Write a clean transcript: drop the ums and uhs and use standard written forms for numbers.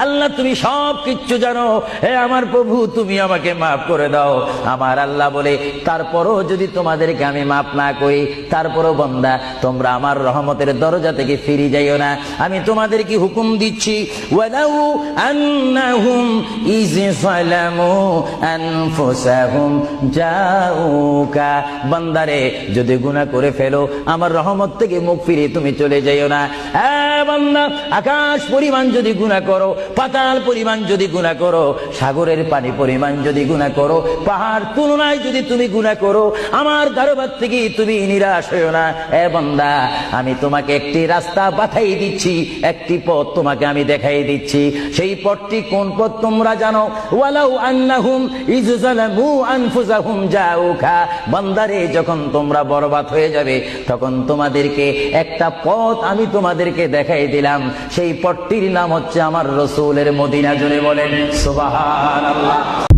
আল্লাহ তুমি সব কিচ্ছু জানো, হে আমার প্রভু তুমি আমাকে মাফ করে দাও। আমার আল্লাহ বলে, তারপরও যদি তোমাদেরকে আমি মাফ না করি, তারপরও বান্দা তোমরা আমার রহমতের দরজা থেকে ফিরে যাইও না। আমি তোমাদেরকে হুকুম দিচ্ছি, ওয়ালাউ আন্নাহুম ইয যালামু আনফুসাহুম জাউকা, বান্দারে যদি গুনাহ করে ফেলো আমার রহমত থেকে মুখ ফিরে তুমি চলে যাইও না। বান্দা, আকাশ পরিমাণ যদি গুনাহ করো, পাতাল পরিমাণ যদি গুনাহ করো, সাগরের পানি পরিমাণ যদি গুনাহ করো, পাহাড় তুলনায় যদি তুমি গুনাহ করো, আমার দরবার থেকে তুমি নিরাশ হইও না। বান্দা, আমি তোমাকে একটি রাস্তা পাঠাই দিচ্ছি, একটি পথ তোমাকে আমি দেখাই দিচ্ছি। সেই পথটি কোন পথ তোমরা জানো? ওয়ালাউ আন্নাহুম ইয যালামু আনফুসাহুম জাউকা, বান্দারে যখন তোমরা বরবাদ হয়ে যাবে তখন তোমাদেরকে একটা পথ আমি তোমাদেরকে দেখাই দিলাম। সেই পথটির নাম হচ্ছে আমার রাসূলের মদিনা। জোরে বলেন সুবহানাল্লাহ।